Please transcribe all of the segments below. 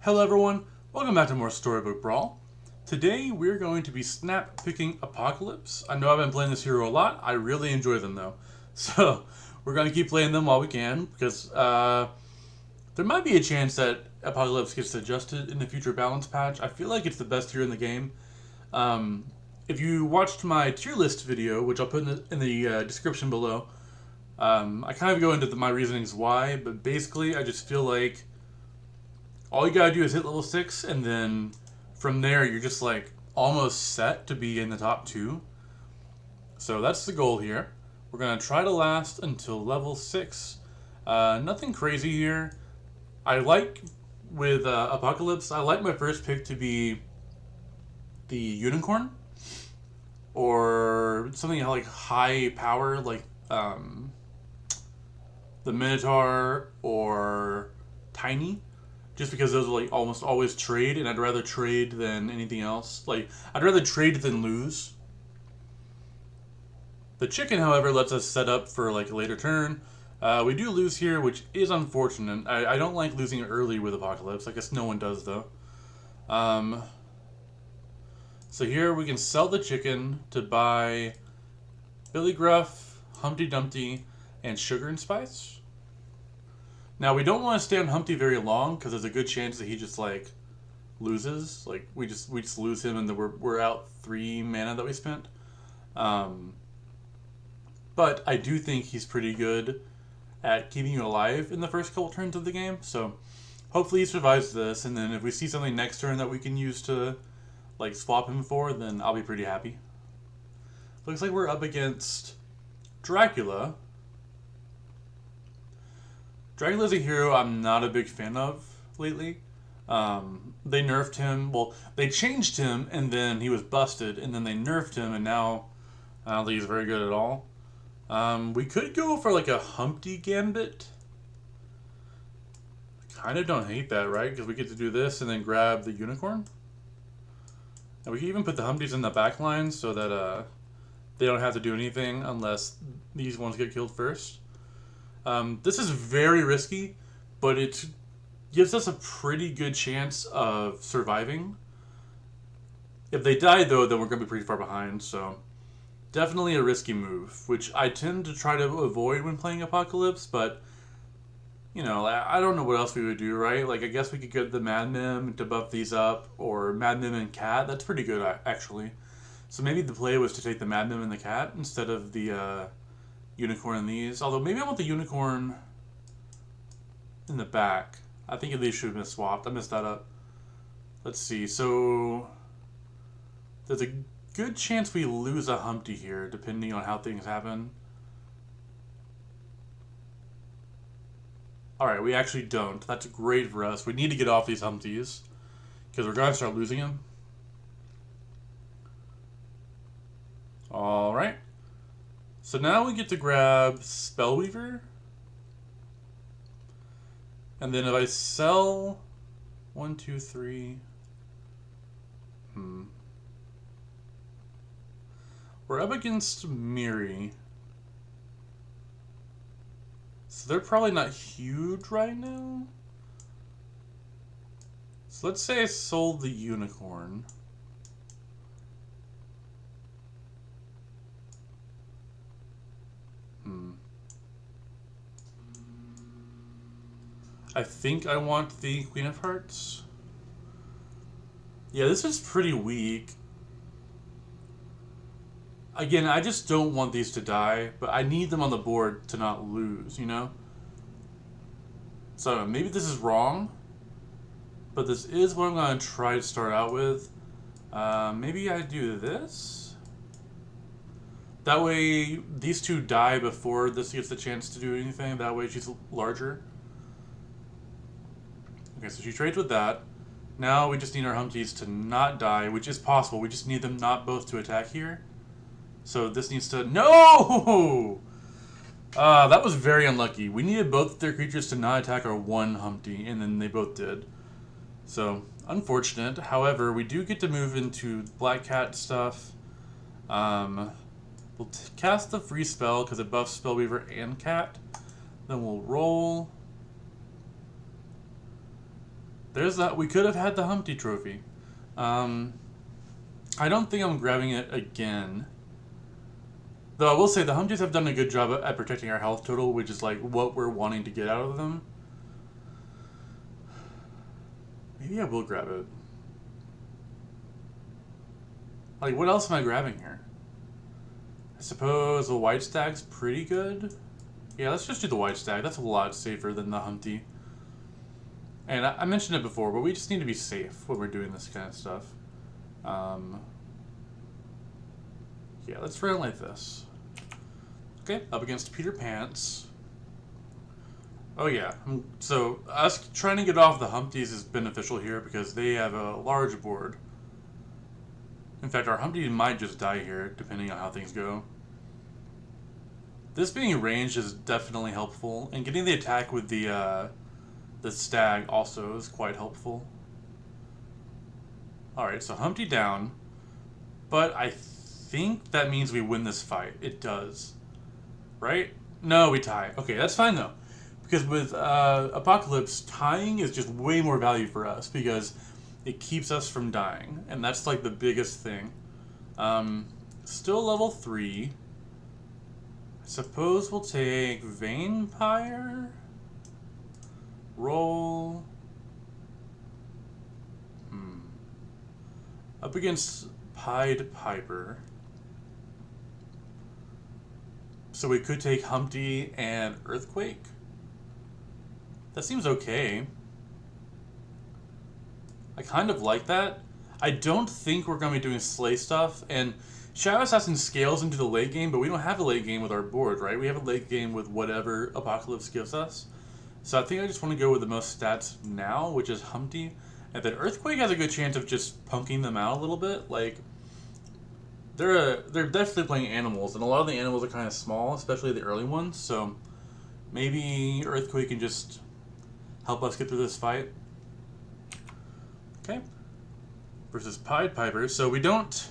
Hello everyone, welcome back to more Storybook Brawl. Today we're going to be snap picking Apocalypse. I know I've been playing this hero a lot, I really enjoy them though. So we're going to keep playing them while we can because there might be a chance that Apocalypse gets adjusted in the future balance patch. I feel like it's the best hero in the game. Um, if you watched my tier list video, which I'll put in the description below, I kind of go into my reasonings why, but basically I just feel like all you gotta do is hit level 6, and then from there you're just like almost set to be in the top 2. So that's the goal here. We're gonna try to last until level 6. Nothing crazy here. I like with Apocalypse, I like my first pick to be the Unicorn or something like high power, like the Minotaur or Tiny, just because those will like almost always trade, and I'd rather trade than anything else. Like, I'd rather trade than lose. The chicken, however, lets us set up for like a later turn. We do lose here, which is unfortunate. I don't like losing early with Apocalypse. I guess no one does though. So here we can sell the chicken to buy Billy Gruff, Humpty Dumpty, and Sugar and Spice. Now we don't want to stay on Humpty very long because there's a good chance that he just like loses. Like we just lose him and then we're out 3 mana that we spent. But I do think he's pretty good at keeping you alive in the first couple turns of the game. So hopefully he survives this, and then if we see something next turn that we can use to like swap him for, then I'll be pretty happy. Looks like we're up against Dracula. Dracula's a hero I'm not a big fan of lately. They nerfed him. Well, they changed him, and then he was busted, and then they nerfed him, and now I don't think he's very good at all. We could go for like a Humpty Gambit. Kind of don't hate that, right? Because we get to do this and then grab the Unicorn. And we can even put the Humpties in the back line so that they don't have to do anything unless these ones get killed first. This is very risky, but it gives us a pretty good chance of surviving. If they die, though, then we're going to be pretty far behind, so definitely a risky move, which I tend to try to avoid when playing Apocalypse, but, you know, I don't know what else we would do, right? Like, I guess we could get the Mad Mim to buff these up, or Mad Mim and Cat. That's pretty good, actually. So maybe the play was to take the Mad Mim and the Cat instead of the Unicorn and these. Although maybe I want the Unicorn in the back. I think these should have been swapped. I messed that up. Let's see. So there's a good chance we lose a Humpty here, depending on how things happen. Alright, we actually don't. That's great for us. We need to get off these Humpties, because we're going to start losing them. Alright. So now we get to grab Spellweaver. And then if I sell 1, 2, 3... We're up against Miri. So they're probably not huge right now. So let's say I sold the Unicorn. I think I want the Queen of Hearts. Yeah, this is pretty weak. Again, I just don't want these to die, but I need them on the board to not lose, you know? So maybe this is wrong, but this is what I'm going to try to start out with. Maybe I do this. That way, these two die before this gets the chance to do anything. That way she's larger. Okay, so she trades with that. Now we just need our Humpties to not die, which is possible. We just need them not both to attack here. So this needs to... No! That was very unlucky. We needed both their creatures to not attack our one Humpty, and then they both did. So, unfortunate. However, we do get to move into Black Cat stuff. We'll cast the free spell because it buffs Spellweaver and Cat. Then we'll roll. There's that. We could have had the Humpty trophy. I don't think I'm grabbing it again. Though I will say the Humpties have done a good job at protecting our health total, which is like what we're wanting to get out of them. Maybe I will grab it. Like, what else am I grabbing here? I suppose the white stag's pretty good. Yeah, let's just do the white stag. That's a lot safer than the Humpty. And I mentioned it before, but we just need to be safe when we're doing this kind of stuff. Yeah, let's run it like this. Okay, up against Peter Pants. Oh yeah, so us trying to get off the Humpties is beneficial here because they have a large board. In fact, our Humpty might just die here, depending on how things go. This being ranged is definitely helpful, and getting the attack with the stag also is quite helpful. Alright, so Humpty down, but I think that means we win this fight. It does. Right? No, we tie. Okay, that's fine though. Because with Apocalypse, tying is just way more value for us because it keeps us from dying. And that's like the biggest thing. Still level 3. I suppose we'll take Vampire. Roll. Up against Pied Piper. So we could take Humpty and Earthquake. That seems okay. I kind of like that. I don't think we're going to be doing Slay stuff, and Shadow Assassin scales into the late game, but we don't have a late game with our board, right? We have a late game with whatever Apocalypse gives us. So I think I just want to go with the most stats now, which is Humpty. And then Earthquake has a good chance of just punking them out a little bit. Like, they're definitely playing animals, and a lot of the animals are kind of small, especially the early ones, so maybe Earthquake can just help us get through this fight. Okay. Versus Pied Piper. So we don't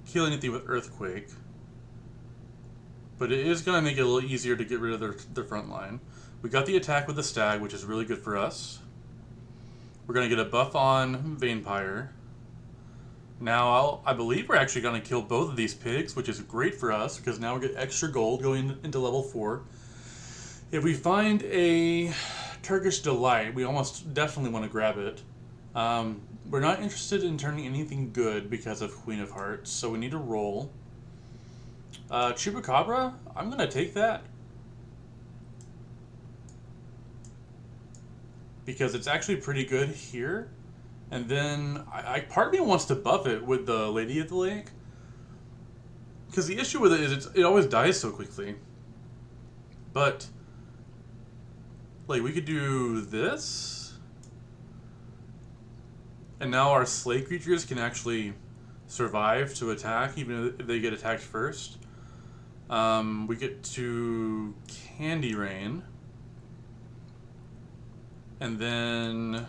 kill anything with Earthquake, but it is going to make it a little easier to get rid of their front line. We got the attack with the Stag, which is really good for us. We're going to get a buff on Vampire. Now, I believe we're actually going to kill both of these pigs, which is great for us, because now we get extra gold going into level 4. If we find a Turkish Delight, we almost definitely want to grab it. We're not interested in turning anything good because of Queen of Hearts, so we need to roll. Chupacabra, I'm going to take that. Because it's actually pretty good here. And then, part of me wants to buff it with the Lady of the Lake. Because the issue with it is it always dies so quickly. But, like, we could do this. And now our Slay creatures can actually survive to attack, even if they get attacked first. We get to Candy Rain. And then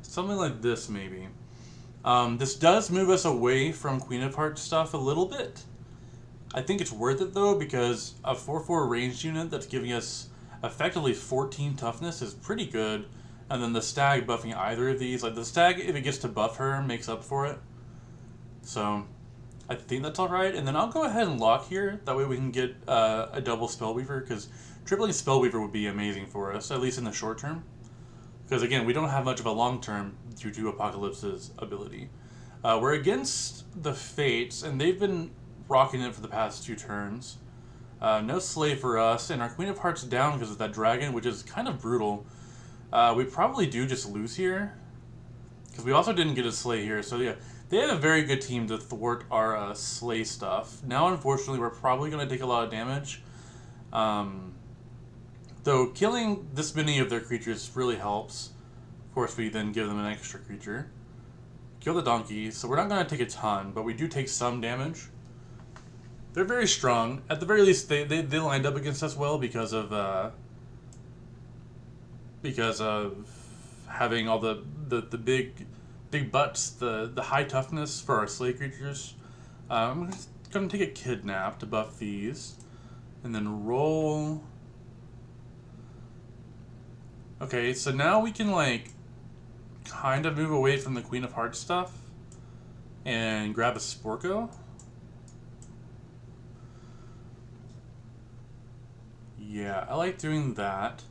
something like this, maybe. This does move us away from Queen of Hearts stuff a little bit. I think it's worth it, though, because a 4/4 ranged unit that's giving us effectively 14 toughness is pretty good. And then the Stag buffing either of these. Like, the Stag, if it gets to buff her, makes up for it. So, I think that's alright. And then I'll go ahead and lock here. That way we can get a double Spellweaver, because tripling Spellweaver would be amazing for us, at least in the short term. Because, again, we don't have much of a long term due to Apocalypse's ability. We're against the Fates, and they've been rocking it for the past 2 turns. No Slay for us, and our Queen of Hearts down because of that dragon, which is kind of brutal. We probably do just lose here, because we also didn't get a Slay here. So, yeah, they have a very good team to thwart our Slay stuff. Now, unfortunately, we're probably going to take a lot of damage. Though killing this many of their creatures really helps. Of course, we then give them an extra creature. Kill the donkey, so we're not going to take a ton, but we do take some damage. They're very strong. At the very least, they lined up against us well because of having all the big butts, the high toughness for our Slay creatures. I'm just going to take a Kidnap to buff these, and then roll. Okay, so now we can, like, kind of move away from the Queen of Hearts stuff and grab a Sporko. Yeah, I like doing that.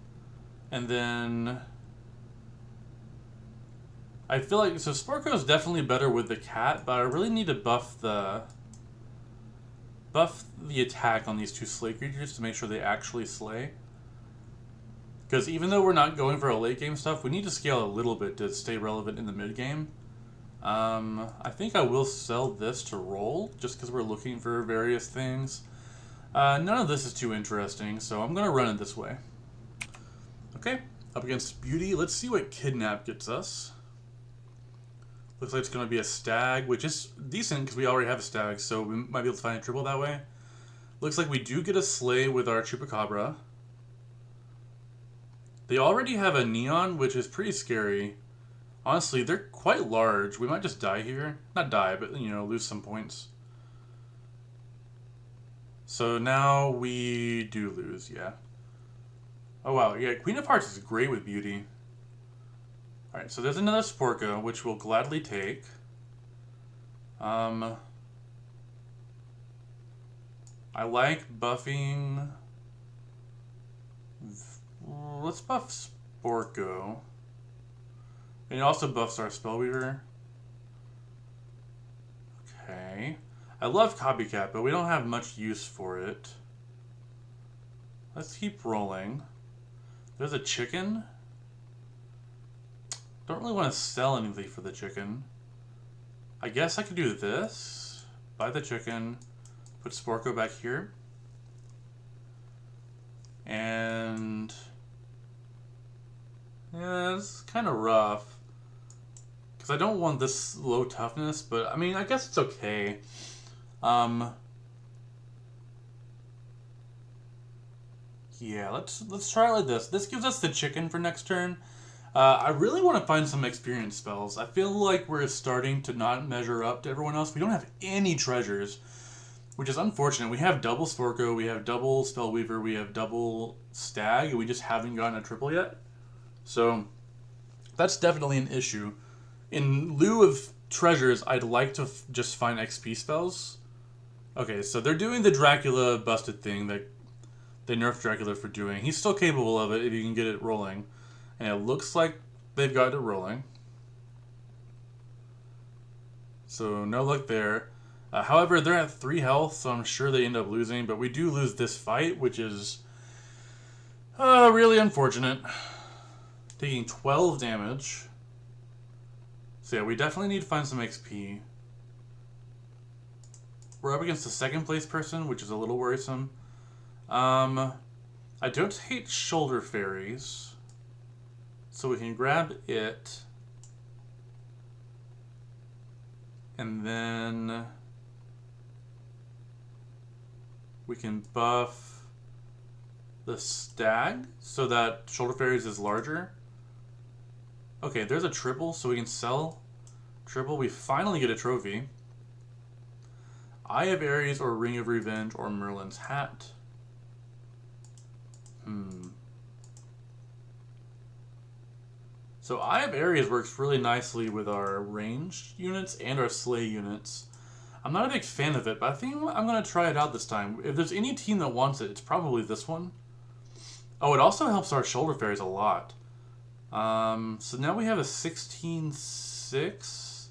And then I feel like, so Sporko is definitely better with the cat, but I really need to buff the attack on these two slay creatures to make sure they actually slay. Because even though we're not going for a late game stuff, we need to scale a little bit to stay relevant in the mid game. I think I will sell this to roll, just because we're looking for various things. None of this is too interesting, so I'm going to run it this way. Okay, up against Beauty. Let's see what Kidnap gets us. Looks like it's going to be a stag, which is decent because we already have a stag, so we might be able to find a triple that way. Looks like we do get a slay with our Chupacabra. They already have a Neon, which is pretty scary. Honestly, they're quite large. We might just die here. Not die, but, you know, lose some points. So now we do lose, yeah. Oh, wow. Yeah, Queen of Hearts is great with Beauty. Alright, so there's another Sporko, which we'll gladly take. I like buffing... Let's buff Sporko. And it also buffs our Spellweaver. Okay. I love Copycat, but we don't have much use for it. Let's keep rolling. There's a chicken. Don't really want to sell anything for the chicken. I guess I could do this. Buy the chicken. Put Sporko back here. And... yeah, it's kind of rough. Because I don't want this low toughness, but I mean, I guess it's okay. Yeah, let's try it like this. This gives us the chicken for next turn. I really want to find some experience spells. I feel like we're starting to not measure up to everyone else. We don't have any treasures, which is unfortunate. We have double Sporko, we have double Spellweaver, we have double Stag, and we just haven't gotten a triple yet. So that's definitely an issue. In lieu of treasures, I'd like to just find XP spells. Okay, so they're doing the Dracula busted thing that they nerfed Dracula for doing. He's still capable of it if you can get it rolling. And it looks like they've got it rolling. So no luck there. However, they're at 3 health, so I'm sure they end up losing. But we do lose this fight, which is really unfortunate. Taking 12 damage. So yeah, we definitely need to find some XP. We're up against the second place person, which is a little worrisome. I don't hate Shoulder Fairies. So we can grab it. And then we can buff the Stag so that Shoulder Fairies is larger. Okay, there's a triple, so we can sell triple. We finally get a trophy. Eye of Ares or Ring of Revenge or Merlin's Hat. So Eye of Ares works really nicely with our ranged units and our slay units. I'm not a big fan of it, but I think I'm going to try it out this time. If there's any team that wants it, it's probably this one. Oh, it also helps our Shoulder Fairies a lot. So now we have a 16-6.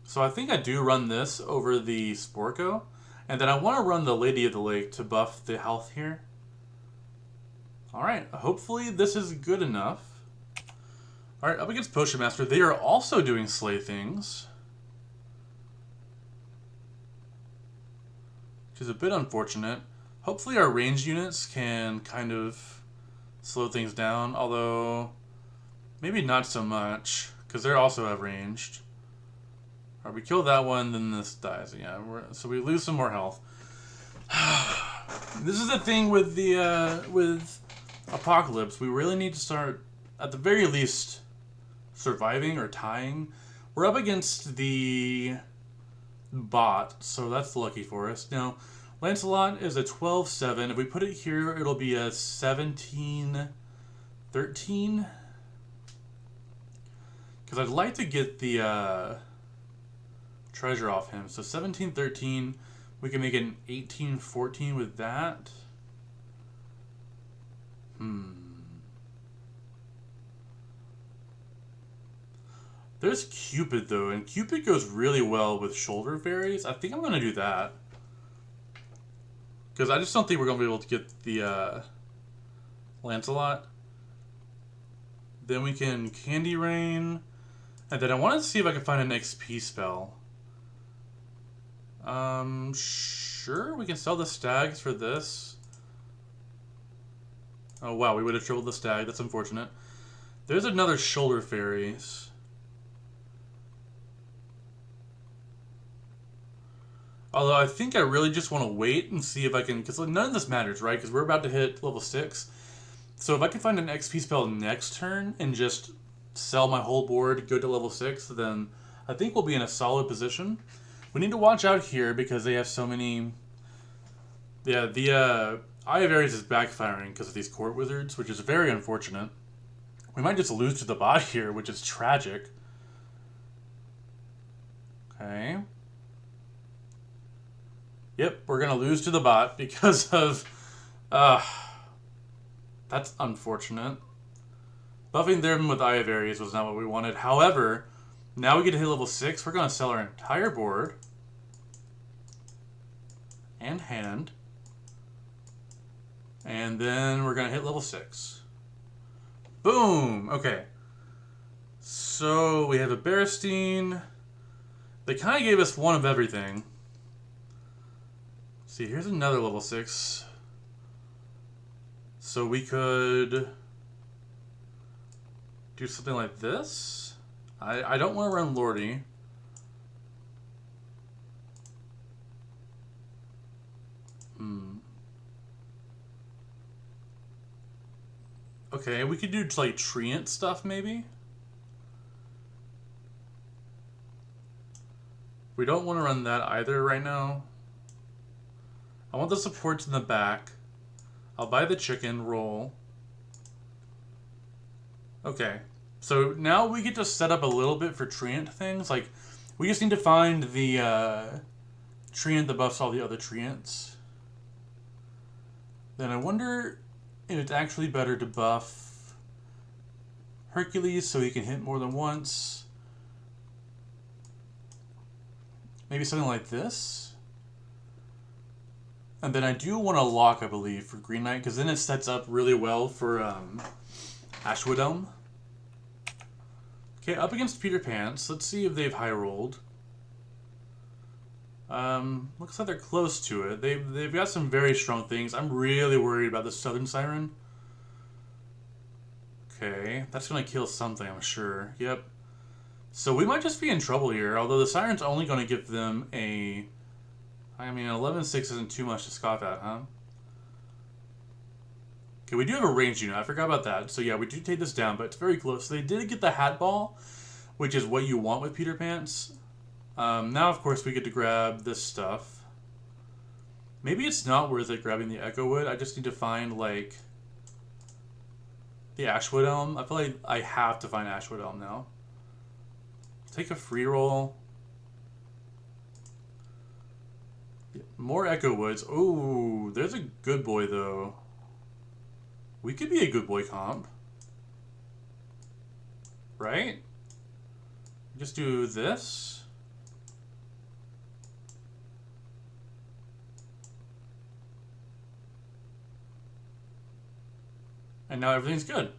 So I think I do run this over the Sporko. And then I want to run the Lady of the Lake to buff the health here. Alright, hopefully this is good enough. Alright, up against Potion Master. They are also doing slay things, which is a bit unfortunate. Hopefully our ranged units can kind of slow things down, although maybe not so much, because they also have ranged. Alright, we kill that one, then this dies. Yeah, so we lose some more health. This is the thing with the with Apocalypse. We really need to start, at the very least, surviving or tying. We're up against the bot, so that's lucky for us. Now, Lancelot is a 12-7. If we put it here, it'll be a 17-3. 13? Because I'd like to get the treasure off him. So 17, 13. We can make it an 18, 14 with that. There's Cupid, though, and Cupid goes really well with shoulder fairies. I think I'm going to do that. Because I just don't think we're going to be able to get the Lancelot. Then we can Candy Rain. And then I want to see if I can find an XP spell. Sure, we can sell the stags for this. Oh wow, we would have tripled the stag. That's unfortunate. There's another shoulder fairies. Although I think I really just want to wait and see if I can, because none of this matters, right? Because we're about to hit level 6. So if I can find an XP spell next turn and just sell my whole board, go to level 6, then I think we'll be in a solid position. We need to watch out here because they have so many... Yeah, the Eye of Ares is backfiring because of these court wizards, which is very unfortunate. We might just lose to the bot here, which is tragic. Okay. Yep, we're going to lose to the bot because of... that's unfortunate. Buffing them with Eye of Ares was not what we wanted. However, now we get to hit level 6. We're going to sell our entire board. And hand. And then we're going to hit level 6. Boom! Okay. So we have a Berestein. They kind of gave us one of everything. See, here's another level 6. So we could do something like this. I don't want to run Lordy. Okay, we could do like Treant stuff maybe. We don't want to run that either right now. I want the supports in the back. I'll buy the chicken roll. Okay. So now we get to set up a little bit for Treant things. Like, we just need to find the Treant that buffs all the other Treants. Then I wonder if it's actually better to buff Hercules so he can hit more than once. Maybe something like this. And then I do want to lock, I believe, for Green Knight, because then it sets up really well for Ashwood Elm. Okay, up against Peter Pants. Let's see if they've high rolled. Looks like they're close to it. They've got some very strong things. I'm really worried about the Southern Siren. Okay, that's gonna kill something, I'm sure. Yep. So we might just be in trouble here, although the Siren's only gonna give them a... I mean, 11-6 isn't too much to scoff at, huh? Okay, we do have a ranged unit. I forgot about that. So yeah, we do take this down, but it's very close. So they did get the Hat Ball, which is what you want with Peter Pants. Now, of course, we get to grab this stuff. Maybe it's not worth it grabbing the Echo Wood. I just need to find, like, the Ashwood Elm. I feel like I have to find Ashwood Elm now. Take a free roll. Yeah, more Echo Woods. Oh, there's a good boy, though. We could be a good boy comp. Right? Just do this. And now everything's good.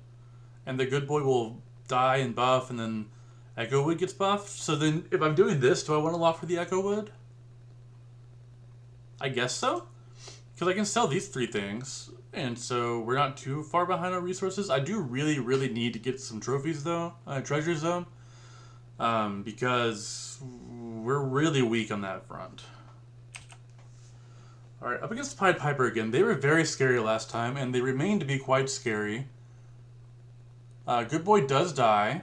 And the good boy will die and buff, and then Echo Wood gets buffed. So then, if I'm doing this, do I want to lock for the Echo Wood? I guess so. Because I can sell these 3 things. And so we're not too far behind on resources. I do really, really need to get some trophies, though. Treasures, though. Because we're really weak on that front. Alright, up against Pied Piper again. They were very scary last time, and they remain to be quite scary. Good Boy does die.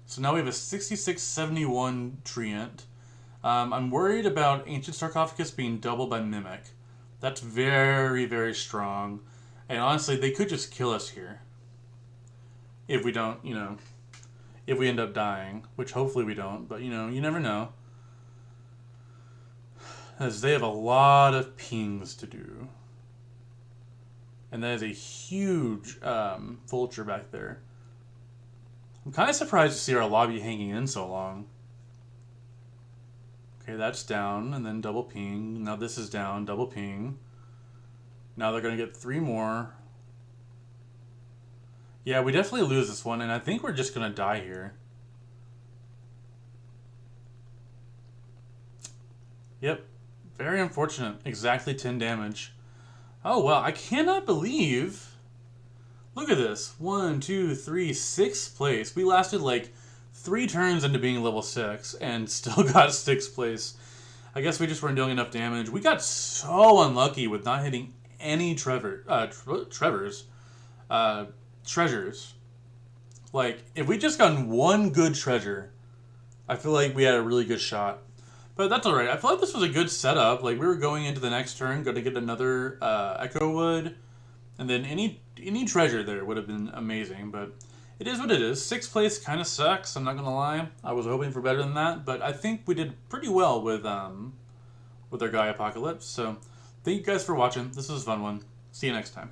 So now we have a 66-71 Treant. I'm worried about Ancient Sarcophagus being doubled by Mimic. That's very, very strong. And honestly, they could just kill us here. if we don't, if we end up dying, which hopefully we don't, but you never know. As they have a lot of pings to do. And that is a huge vulture back there. I'm kind of surprised to see our lobby hanging in so long. Okay, that's down, and then double ping. Now this is down, double ping. Now they're going to get 3 more. Yeah, we definitely lose this one, and I think we're just going to die here. Yep. Very unfortunate. Exactly 10 damage. Oh, wow. I cannot believe... Look at this. 1, 2, 3, 6th place. We lasted like 3 turns into being level 6 and still got 6th place. I guess we just weren't doing enough damage. We got so unlucky with not hitting any treasures. Like, if we just gotten one good treasure, I feel like we had a really good shot. But that's alright. I feel like this was a good setup. Like, we were going into the next turn, going to get another Echo Wood. And then any treasure there would have been amazing. But it is what it is. 6th place kind of sucks, I'm not going to lie. I was hoping for better than that. But I think we did pretty well with our guy Apocalypse. So, thank you guys for watching. This was a fun one. See you next time.